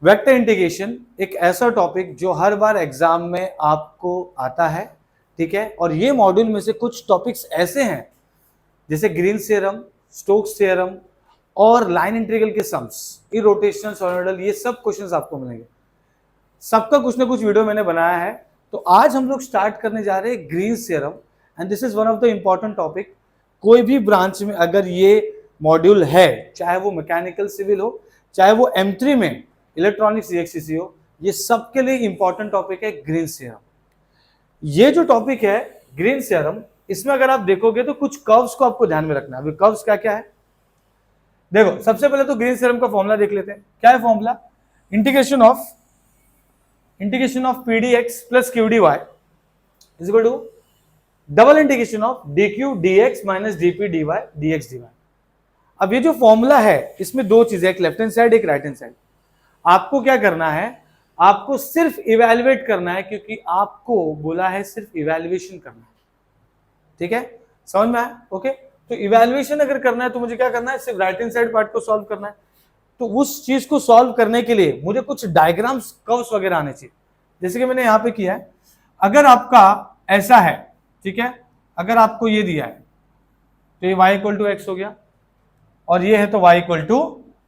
Vector integration एक ऐसा topic जो हर बार एग्जाम में आपको आता है, ठीक है। और ये मॉड्यूल में से कुछ टॉपिक्स ऐसे हैं जैसे ग्रीन्स थ्योरम, स्टोक्स थ्योरम और लाइन इंटीग्रल के सम्स, इरोटेशनल सोलेनोइडल, ये सब क्वेश्चंस आपको मिलेंगे। सबका कुछ ना कुछ वीडियो मैंने बनाया है। तो आज हम लोग स्टार्ट करने जा रहे हैं Green's theorem, and this is one of the important topic. कोई भी ब्रांच में अगर ये मॉड्यूल है, चाहे वो मैकेनिकल सिविल हो, चाहे वो M3 में इलेक्ट्रॉनिक्स EXCC हो, ये सबके लिए इंपॉर्टेंट टॉपिक है ग्रीन्स थ्योरम। ये जो टॉपिक है ग्रीन्स थ्योरम, इसमें अगर आप देखोगे तो कुछ कर्व्स को आपको ध्यान में रखना है। अभी कर्व्स क्या क्या है देखो। सबसे पहले तो ग्रीन्स थ्योरम का फॉर्मूला देख लेते हैं। क्या है formula? Integration of pdx plus qdy is equal to double integration of dq dx minus dp dy dx dy। अब ये जो फॉर्मूला है इसमें दो चीजें, एक लेफ्ट हैंड साइड एक राइट हैंड साइड। आपको क्या करना है, आपको सिर्फ इवैल्यूएट करना है, क्योंकि आपको बोला है सिर्फ इवैल्यूएशन करना है, ठीक है। समझ में आया? ओके। तो इवैल्यूएशन अगर करना है तो मुझे क्या करना है, सिर्फ राइट हैंड साइड पार्ट को सॉल्व करना है। तो उस चीज को सॉल्व करने के लिए मुझे कुछ डायग्राम्स, कर्व्स वगैरह आने चाहिए, जैसे कि मैंने यहां पे किया है। अगर आपका ऐसा है, ठीक है, अगर आपको ये दिया है तो ये y इक्वल टू एक्स हो गया, और ये है तो y equal to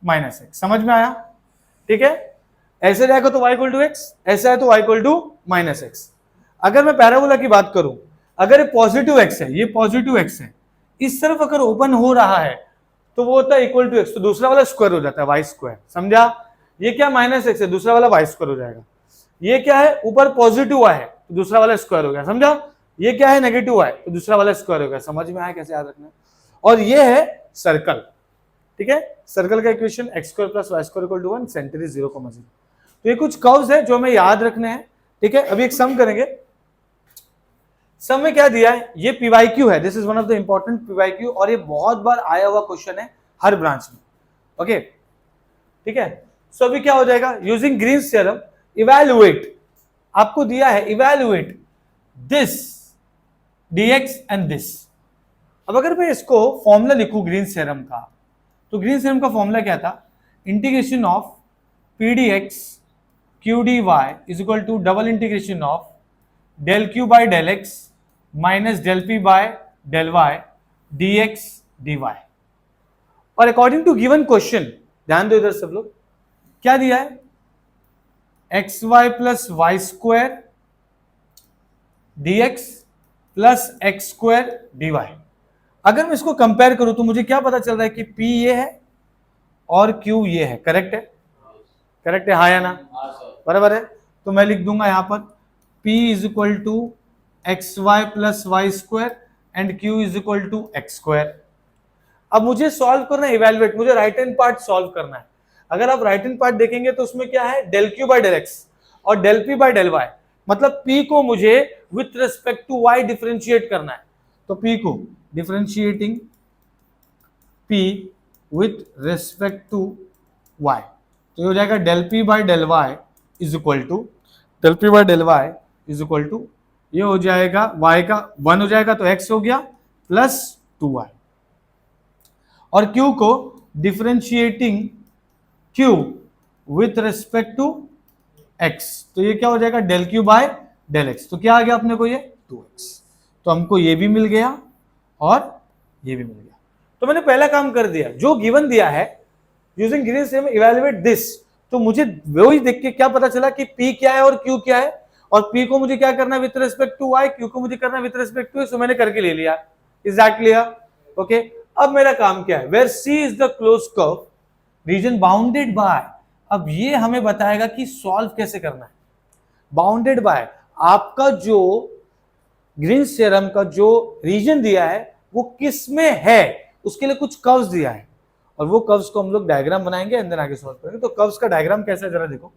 minus x. समझ में आया? ठीक है। ऐसे जाएगा तो y इक्वल टू एक्स, ऐसा है तो y equal to minus x. अगर मैं पैराबोला की बात करूं, अगर ये पॉजिटिव एक्स है, ये पॉजिटिव एक्स है, इस तरफ अगर ओपन हो रहा है तो वो होता है इक्वल टू एक्स, तो दूसरा वाला स्क्वायर हो जाता है वाई स्क्वायर। समझा? ये क्या माइनस एक्स है, दूसरा वाला वाई स्क्वायर हो जाएगा। ये क्या है, ऊपर पॉजिटिव है तो दूसरा वाला स्क्वायर हो गया। समझा? ये क्या है, नेगेटिव है तो दूसरा वाला स्क्वायर हो गया। समझ में आया कैसे याद रखना? और ये है सर्कल, ठीक है। सर्कल का equation x square plus y square equal to 1, centre is 0,0। तो ये कुछ कर्व्स है जो हमें याद रखने हैं, ठीक है। अभी एक सम करेंगे। सम में क्या दिया है, ये PYQ है, this is one of the important PYQ, और ये बहुत बार आया हुआ क्वेश्चन है हर ब्रांच में, ओके, ठीक है। सो अभी क्या हो जाएगा, यूजिंग ग्रीन्स थ्योरम इवैल्यूएट, आपको दिया है evaluate this dx and this. अब अगर मैं इसको फॉर्मूला लिखूं ग्रीन्स थ्योरम का, तो ग्रीन्स थ्योरम का फॉर्मूला क्या था, integration of pdx qdy is equal to double integration of del q by del x minus del p by del y dx dy। और अकॉर्डिंग टू गिवन क्वेश्चन, ध्यान दो इधर सब लोग, क्या दिया है, x y plus y square dx plus x square dy। अगर मैं इसको कंपेयर करूं तो मुझे क्या पता चल रहा है कि p ये है और q ये है। करेक्ट है? करेक्ट है, हाँ या ना? बराबर है। तो मैं लिख दूंगा यहां पर p is equal to x y plus y square and q is equal to x square. अब मुझे सॉल्व करना है, इवैल्यूएट, मुझे राइट हैंड पार्ट सॉल्व करना है। अगर आप राइट हैंड पार्ट देखेंगे तो उसमें क्या है, del q by del x और del p by del y, मतलब p को मुझे with respect to y differentiate करना है। तो p को differentiating p with respect to y, तो ये हो जाएगा del p by del y is equal to, del p by del y is equal to, ये हो जाएगा y का 1 हो जाएगा तो x हो गया प्लस 2y, और q को differentiating q with respect to x, तो ये क्या हो जाएगा, del q by del x। तो क्या आ गया अपने को, ये 2x। तो हमको ये भी मिल गया और ये भी मिल गया। तो मैंने पहला काम कर दिया, जो गिवन दिया है using Green's theorem evaluate this. तो मुझे वही देख के क्या पता चला कि p क्या है और q क्या है, और p को मुझे क्या करना है with respect to y, q को मुझे करना है विथ रिस्पेक्ट टू x। तो मैंने करके ले लिया। Is that clear? ओके। अब मेरा काम क्या है, where c is the close curve region bounded by, अब ये हमें बताएगा कि सॉल्व कैसे करना है। बाउंडेड बाय, आपका जो ग्रीन्स थ्योरम का जो रीजन दिया है वो किस में है, उसके लिए कुछ कर्व्स दिया है, और वो कर्व्स को हम लोग डायग्राम बनाएंगे एंड देन आगे सॉल्व करेंगे। तो कर्व्स का डायग्राम कैसा है जरा देखो।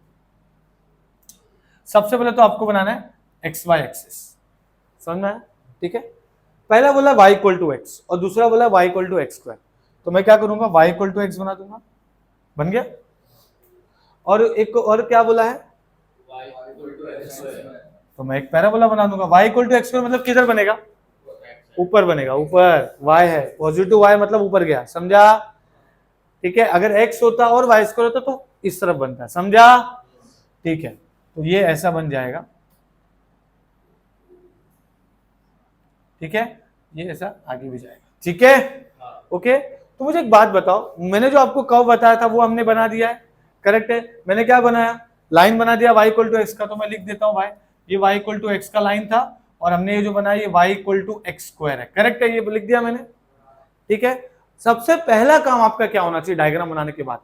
सबसे पहले तो आपको बनाना है एक्स वाई एक्सिस, समझ में आया? ठीक है। पहला बोला y इक्वल टू एक्स और दूसरा बोला y equal to x square, तो मैं क्या करूंगा, y इक्वल टू एक्स बना दूंगा, बन गया। और एक और क्या बोला है, तो मैं एक पैराबोला बना दूंगा। y equal to x square मतलब किधर बनेगा, ऊपर बनेगा, ऊपर y है, पॉजिटिव y मतलब ऊपर गया, समझा? ठीक है। अगर x होता और y स्क्वायर होता तो इस तरफ बनता है, समझा? ठीक है, तो ये ऐसा बन जाएगा, ठीक है, ये ऐसा आगे भी जाएगा, ठीक है, ओके। तो मुझे एक बात बताओ, मैंने जो आपको कर्व बताया था वो हमने बना दिया है, करेक्ट है? मैंने क्या बनाया, लाइन बना दिया y इक्वल टू एक्स का, तो मैं लिख देता हूं भाई, ये y इक्वल टू एक्स का लाइन था, और हमने ये जो बनाया ये y equal to x square है, करेक्ट है? ये लिख दिया मैंने, ठीक है। सबसे पहला काम आपका क्या होना चाहिए डायग्राम बनाने के बाद,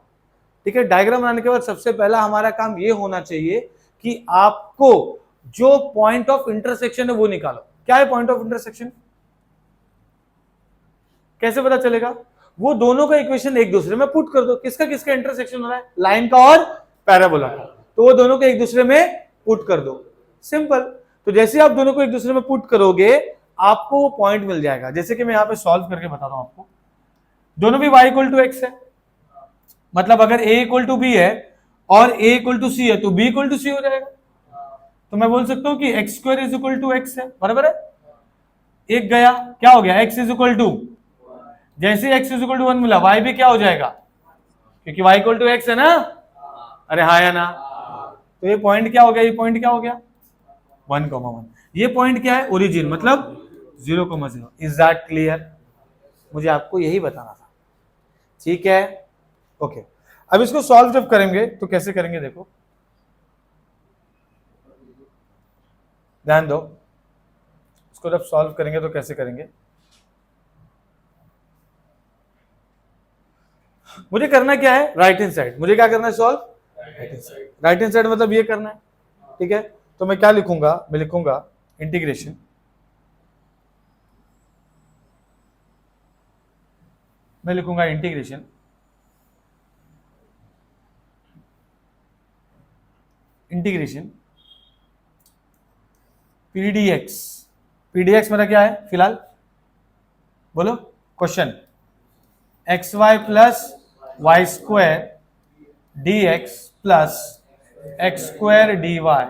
ठीक है? डायग्राम बनाने के बाद सबसे पहला हमारा काम ये होना चाहिए कि आपको जो पॉइंट ऑफ इंटरसेक्शन है वो निकालो। क्या है पॉइंट ऑफ इंटरसेक्शन? कैसे पता चलेगा? वो दोनों का इक्वेशन एक दूसरे में पुट कर दो। किसका किसका इंटरसेक्शन हो रहा है? लाइन का और पैराबोला का, तो वो दोनों को एक दूसरे में पुट कर दो, सिंपल। तो जैसे आप दोनों को एक दूसरे में पुट करोगे आपको वो पॉइंट मिल जाएगा। जैसे कि मैं यहां पे सॉल्व करके बताता हूं आपको, दोनों भी y इक्वल टू एक्स है, मतलब अगर a इक्वल टू बी है और a इक्वल टू सी है तो b इक्वल टू सी हो जाएगा। तो मैं बोल सकता हूं कि x square is equal to x है, बराबर है? एक गया, क्या हो गया? x इज इक्वल टू, जैसे x इज इक्वल टू 1 मिला y भी क्या हो जाएगा, क्योंकि y इक्वल टू एक्स है ना, अरे हाँ या ना? तो ये पॉइंट क्या हो गया, ये पॉइंट क्या हो गया 1,1। ये पॉइंट क्या है? ओरिजिन, मतलब 0,0। Is that clear? मुझे आपको यही बताना था, ठीक है, ओके। अब इसको सॉल्व जब करेंगे तो कैसे करेंगे, देखो ध्यान दो, इसको जब सॉल्व करेंगे तो कैसे करेंगे, मुझे करना क्या है, राइट हैंड साइड। मुझे क्या करना है, solve right hand side. Right hand side मतलब ये करना है, ठीक है। तो मैं क्या लिखूंगा, मैं लिखूंगा इंटीग्रेशन, मैं लिखूंगा इंटीग्रेशन पीडीएक्स। पीडीएक्स मेरा क्या है फिलहाल, बोलो question, x y plus y square d x plus x square d Y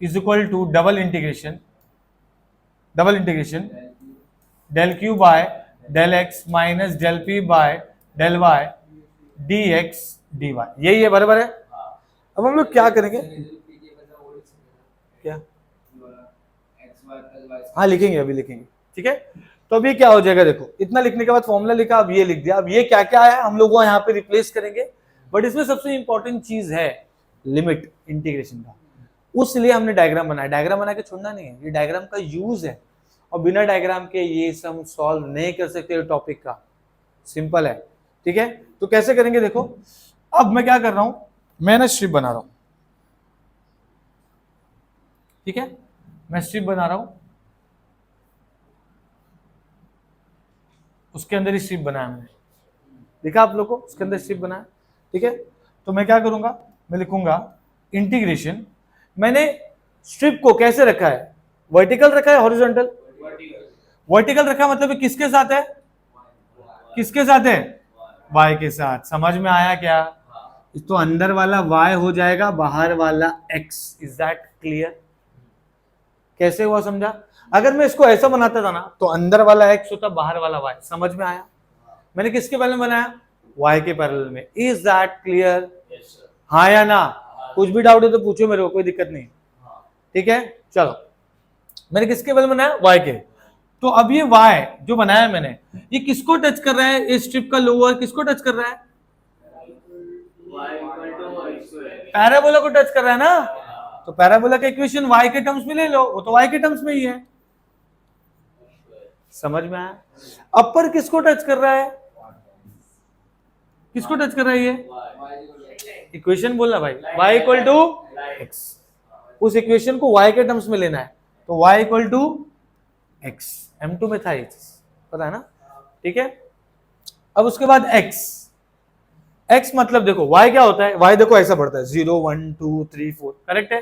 is equal to double integration del q by del x minus del p by del y d x d y. यही है, बराबर है? अब हम लोग क्या करेंगे, क्या, हाँ लिखेंगे, अभी लिखेंगे, ठीक है। तो अभी क्या हो जाएगा, देखो इतना लिखने के बाद फॉर्मूला लिखा, अब ये लिख दिया। अब ये क्या क्या है हम लोग यहाँ पे रिप्लेस करेंगे, बट इसमें सबसे इंपॉर्टेंट चीज है लिमिट इंटीग्रेशन का, उसलिए हमने डायग्राम बनाया। डायग्राम बना के छोड़ना नहीं है, ये डायग्राम का यूज है, और बिना डायग्राम के ये सम सॉल्व नहीं कर सकते टॉपिक का, सिंपल है, ठीक है। तो कैसे करेंगे, देखो अब मैं क्या कर रहा हूं, मैं ना स्ट्रिप बना रहा हूं, ठीक है, मैं स्ट्रिप बना रहा हूं, उसके अंदर ही स्ट्रिप बनाया मैंने, देखा आप लोग को, उसके अंदर स्ट्रिप बनाया, ठीक है। तो मैं क्या करूंगा, मैं लिखूंगा इंटीग्रेशन, मैंने स्ट्रिप को कैसे रखा है, वर्टिकल रखा है, हॉरिजॉन्टल? वर्टिकल रखा, मतलब किसके साथ है, किसके साथ है, y के साथ। समझ में आया क्या? तो अंदर वाला y हो जाएगा, बाहर वाला x। Is that clear? कैसे हुआ समझा? अगर मैं इसको ऐसा बनाता था ना तो अंदर वाला x होता, बाहर वाला y। समझ में आया? मैंने किसके पैरेलल बनाया, y के पैरेलल में। Is that clear? हाँ या ना? कुछ भी डाउट है तो पूछो मेरे को, कोई दिक्कत नहीं, ठीक है। चलो, मैंने किसके पैरेलल बनाया, y के। तो अब ये y जो बनाया मैंने, ये किसको टच कर रहा है, इस स्ट्रिप का लोअर किसको टच कर रहा है, पैराबोला को टच कर रहा है ना। तो पैराबोला का इक्वेशन y के टर्म्स में ले लो, वो तो y के टर्म्स में ही है। समझ में आया? अपर किसको टच कर रहा है, किसको टच कर रहा है, ये इक्वेशन बोलना भाई, y इक्वल टू एक्स। उस इक्वेशन को y के टर्म्स में लेना है, तो y equal to x. M2 में था ये चीज, पता है ना, ठीक है। अब उसके बाद x मतलब देखो y क्या होता है, y देखो ऐसा बढ़ता है 0 1 2 3 4, करेक्ट है।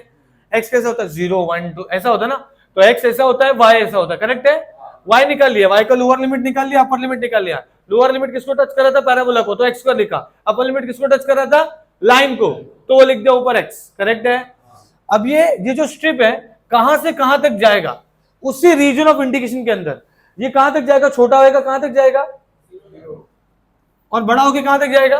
x कैसा होता है, 0 1 2 ऐसा होता है ना, तो x ऐसा होता है, y ऐसा होता है, करेक्ट है। y निकाल लिया, y का लोअर लिमिट निकाल लिया, अपर लिमिट निकाल लिया। लोअर लिमिट किसको टच कर रहा था, पैराबोला को, तो x को लिखा। अपर लिमिट किसको टच कर रहा था, लाइन को, तो वो लिख दिया ऊपर x, करेक्ट है। अब ये जो स्ट्रिप है कहां से कहां तक जाएगा, उसी रीजन ऑफ इंडिकेशन के अंदर। ये कहां तक जाएगा, छोटा होगा कहां तक जाएगा, और बड़ा होकर कहां तक जाएगा,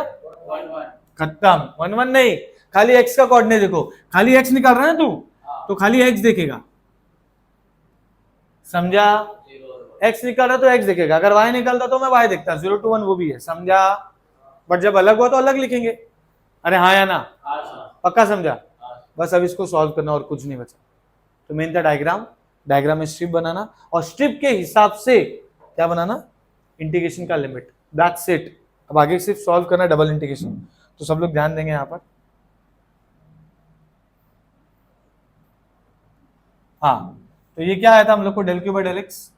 खत्म, 1 1 नहीं, खाली x का कोऑर्डिनेट देखो, खाली x निकाल रहा है ना तू, तो खाली x देखेगा, समझा? x निकाल रहा तो x देखेगा, अगर y निकालता तो मैं y देखता, 0 to 1 वो भी है, समझा? बट जब अलग हुआ तो अलग लिखेंगे। अरे हाँ या ना? पक्का समझा? बस अब इसको सॉल्व करना और कुछ नहीं बचा। तो मेन था डायग्राम में स्ट्रिप बनाना और स्ट्रिप के हिसाब से क्या बनाना, इंटीग्रेशन का लिमिट, दैट्स इट। अब आगे सिर्फ सॉल्व करना डबल इंटीग्रेशन, तो सब लोग ध्यान देंगे यहां पर। हाँ, तो ये क्या आया था हम लोग को, del Q by del x,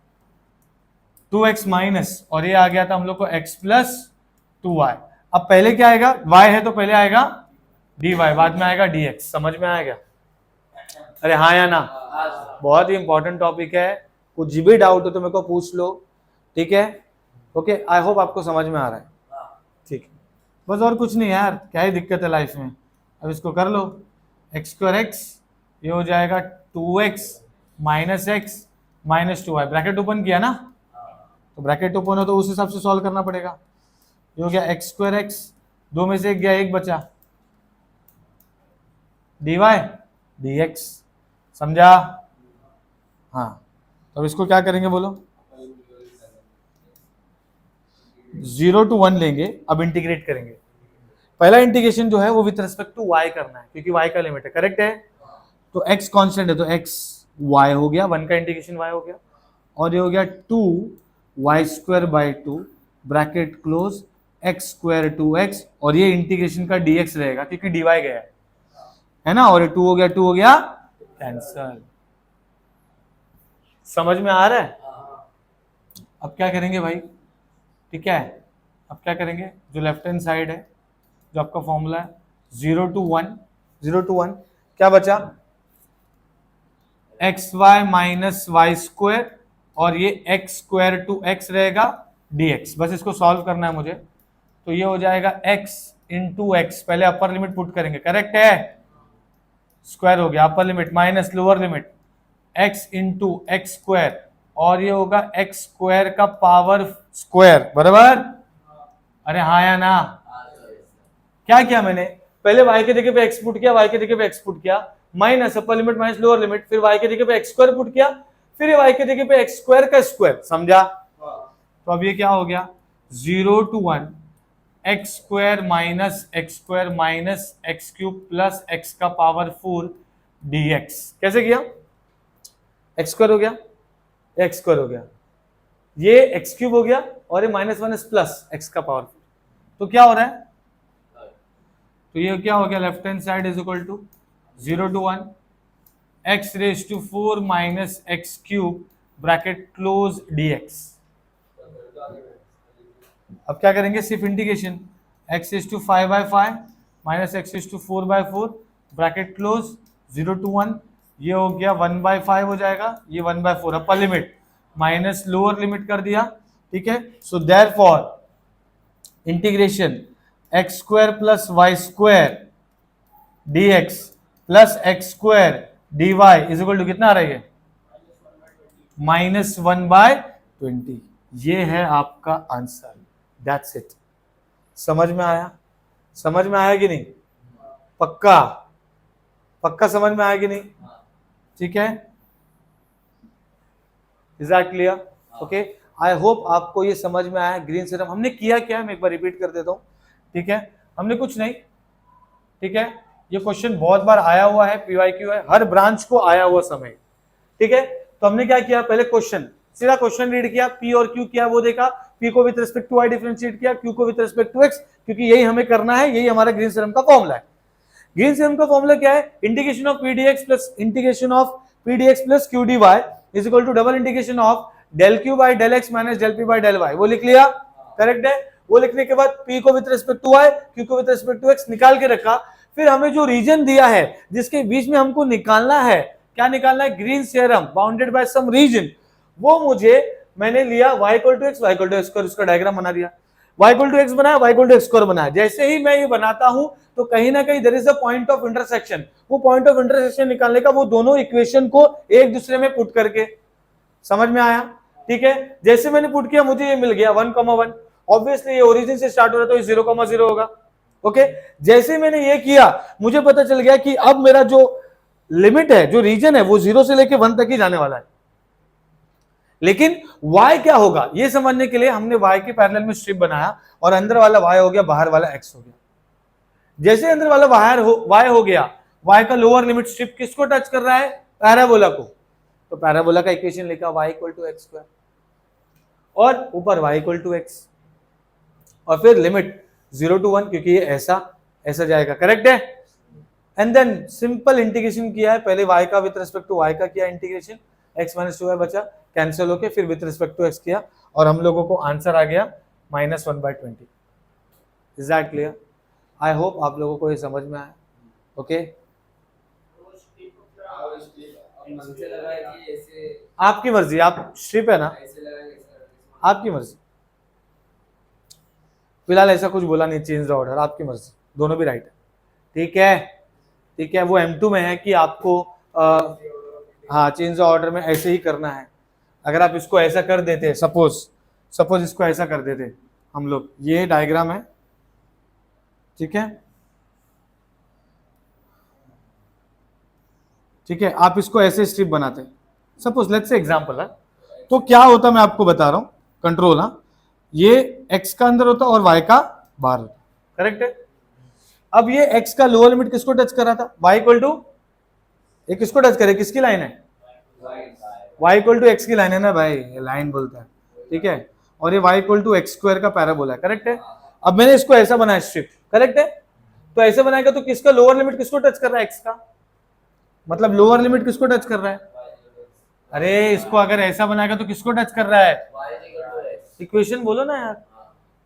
2x minus, और ये आ गया था हम लोग को x प्लस 2y। अब पहले क्या आएगा, y है तो पहले आएगा dy, बाद में आएगा dx, समझ में आएगा? अरे हाँ या ना? बहुत ही इंपॉर्टेंट टॉपिक है, कुछ भी डाउट हो तो मेरे को पूछ लो, ठीक है? ओके, आई होप आपको समझ में आ रहा है, ठीक है? बस और कुछ नहीं यार, क्या ही दिक्कत है लाइफ में। अब इसको कर लो, एक्स स्क्वायर एक्स, ये हो जाएगा 2x minus x minus 2y, bracket open किया ना, तो ब्रैकेट ओपन हो तो उस हिसाब से सॉल्व करना पड़ेगा। ये हो गया एक्स स्क्वायर एक्स, दो में से एक गया, एक बचा, dy dx, समझा? हाँ, तो अब इसको क्या करेंगे बोलो, 0 to 1 लेंगे, अब इंटीग्रेट करेंगे। पहला इंटीग्रेशन जो है वो विथ रिस्पेक्ट टू y करना है, क्योंकि y का लिमिट है, करेक्ट है? तो x कांस्टेंट है तो x y हो गया, 1 का इंटीग्रेशन y हो गया, और ये हो गया 2y square by 2 bracket close x square 2x, और ये इंटीग्रेशन का dx रहेगा क्योंकि dy गया है ना, और ये 2 हो गया कैंसल। समझ में आ रहा है? अब क्या करेंगे भाई, ठीक है? अब क्या करेंगे, जो लेफ्ट हैंड साइड है, जो आपका फॉर्मूला है 0 to 1, क्या बचा, x y minus y square, और ये एक्स स्क्वायर टू एक्स रहेगा dx, बस इसको सॉल्व करना है मुझे। तो ये हो जाएगा x इंटू एक्स, पहले अपर लिमिट पुट करेंगे, करेक्ट है? स्क्वायर हो गया, अपर limit minus lower limit x into x square, और ये होगा एक्स स्क्वायर का पावर स्क्वायर, बराबर? अरे हाँ या ना? क्या किया मैंने, पहले y के जगह पे x पुट किया, y के जगह पे x पुट किया, माइनस अपर लिमिट माइनस लोअर लिमिट, फिर y के जगह पे x स्क्वायर पुट किया, फिर ये y के जगह पे x स्क्वायर का स्क्वायर, समझा? तो अब ये क्या हो गया, 0 to 1 x square minus x cube plus x का पावर 4 dx। कैसे किया, एक्स स्क्वायर हो गया, एक्स स्क्वायर हो गया, ये एक्स क्यूब हो गया, और ये -1 प्लस x का पावर 4, तो क्या हो रहा है, तो ये क्या हो गया, left hand side is equal to 0 to 1 x raise to 4 minus x cube bracket close dx। अब क्या करेंगे, सिर्फ integration, x raise to 5/5 minus x raise to 4/4 bracket close 0 to 1, ये हो गया 1/5 हो जाएगा, ये 1/4, upper limit minus lower limit कर दिया, ठीक है? So therefore integration x square plus y square dx plus x square dy is equal to कितना आ रहा है, -1/20। ये है आपका आंसर, दैट्स इट। समझ में आया? समझ में आया कि नहीं? पक्का पक्का समझ में आया कि नहीं? ठीक है, is that clear? Okay, I hope आपको ये समझ में आया। ग्रीन थ्योरम हमने किया क्या है, मैं एक बार रिपीट कर देता हूं, ठीक है? हमने कुछ नहीं, ठीक है? ये क्वेश्चन बहुत बार आया हुआ है, पीवाईक्यू है, हर ब्रांच को आया हुआ समय, ठीक है? तो हमने क्या किया, पहले क्वेश्चन, सीधा क्वेश्चन रीड किया, पी और क्यू किया वो देखा, पी को with respect to Y differentiate किया, क्यू को विद रिस्पेक्ट टू एक्स, क्योंकि यही हमें करना है, यही हमारा ग्रीन थ्योरम का फॉर्मूला है। ग्रीन थ्योरम का फॉर्मूला क्या है, integration of P D X plus integration of P D X plus Q D Y is equal to double integration of del Q by del x minus del P by del y. वो लिख लिया, correct है? वो लिखने के बाद p को with respect to y, q को विद रिस्पेक्ट टू x निकाल के रखा। फिर हमें जो रीजन दिया है जिसके बीच में हमको निकालना है, क्या निकालना है, Green theorem bounded by some region, वो मुझे मैंने लिया y equal to x, y equal to x square, उसका डायग्राम बना दिया, y इक्वल टू x बनाया, y equal to x square बनाया। जैसे ही मैं ये बनाता हूं तो कहीं ना कहीं there is a point of intersection, वो पॉइंट ऑफ इंटरसेक्शन निकालने का, वो दोनों इक्वेशन को एक दूसरे में पुट करके, समझ में आया? ठीक है, जैसे मैंने पुट किया मुझे ये मिल गया 1,1। ऑब्वियसली ये ओरिजिन से स्टार्ट हो रहा है तो 0,0 होगा, ओके जैसे मैंने ये किया मुझे पता चल गया कि अब मेरा जो लिमिट है, जो रीजन है, वो 0 से लेके 1 तक ही जाने वाला है। लेकिन y क्या होगा ये समझने के लिए हमने y के पैरेलल में स्ट्रिप बनाया और अंदर वाला y हो गया, बाहर वाला x हो गया। जैसे अंदर वाला y हो गया, y का लोअर लिमिट स्ट्रिप किसको टच कर रहा है? पैराबोला को। तो पैराबोला का इक्वेशन लिखा y equal to x square और ऊपर y इक्वल टू एक्स और फिर लिमिट 0 to 1 क्योंकि ये ऐसा जाएगा, करेक्ट है। एंड देन सिंपल इंटीग्रेशन किया है, पहले y का विद रिस्पेक्ट टू y का किया इंटीग्रेशन, x माइनस 2y बचा, कैंसिल होके फिर विद रिस्पेक्ट टू x किया और हम लोगों को आंसर आ गया -1/20। Is that clear? I hope आप लोगों को ये समझ में आया। ओके आपकी मर्जी, आप स्ट्रिप है ना, आपकी मर्जी। फिलहाल ऐसा कुछ बोला नहीं, चेंज द ऑर्डर, आपकी मर्जी, दोनों भी राइट है। ठीक है, ठीक है। वो M2 में है कि आपको हाँ चेंज द ऑर्डर में ऐसे ही करना है। अगर आप इसको ऐसा कर देते, सपोज इसको ऐसा कर देते हम लोग, ये डायग्राम है, ठीक है, ठीक है, आप इसको ऐसे स्ट्रिप बनाते, सपोज लेट्स से एग्जांपल है, तो क्या होता मैं आपको बता रहा हूं, कंट्रोल, हाँ, ये x का अंदर होता और y का बाहर होता, करेक्ट है। अब ये x का लोअर लिमिट किसको टच कर रहा था? y इक्वल टू, ये किसको टच करे, किसकी लाइन है? y इक्वल टू एक्स की लाइन है ना भाई, ये लाइन बोलता है, ठीक है, और ये y equal to x square का पैराबोला है, करेक्ट है। अब मैंने इसको ऐसा बनाया स्ट्रिप, करेक्ट है, तो ऐसे बनाएगा तो किसका लोअर लिमिट किसको टच कर रहा है? x का, मतलब लोअर लिमिट किसको टच कर रहा है? अरे इसको अगर ऐसा बनाएगा तो किसको टच कर रहा है? इक्वेशन बोलो ना यार,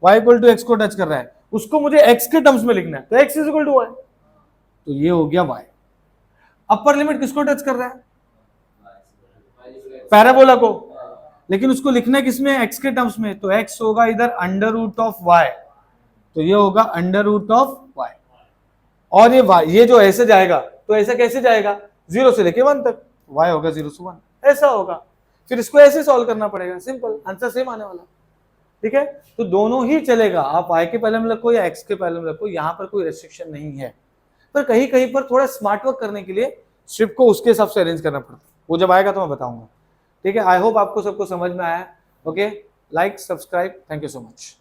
y इक्वल टू एक्स को टच कर रहा है, उसको मुझे x के टर्म्स में लिखना है, तो x is equal to y, तो ये हो गया y। अपर लिमिट किसको टच कर रहा है? पैराबोला को, लेकिन उसको लिखना है किसमें? x के टर्म्स में, तो x होगा इधर अंडर रूट ऑफ y, तो ये होगा अंडर रूट ऑफ y, और ये y, ये जो ऐसे जाएगा तो ऐसा कैसे जाएगा? 0 से लेके 1 तक, y होगा 0 से 1, ऐसा होगा। फिर इसको ऐसे सॉल्व करना पड़ेगा, सिंपल, आंसर सेम आने वाला, ठीक है। तो दोनों ही चलेगा, आप y के पहले में रखो या x के पहले में रखो, यहाँ पर कोई रेस्ट्रिक्शन नहीं है। पर कहीं कहीं पर थोड़ा स्मार्ट वर्क करने के लिए स्ट्रिप को उसके हिसाब से अरेंज करना पड़ता है, वो जब आएगा तो मैं बताऊंगा, ठीक है। आई होप आपको सबको समझ में आया। Okay, like, subscribe, thank you so much.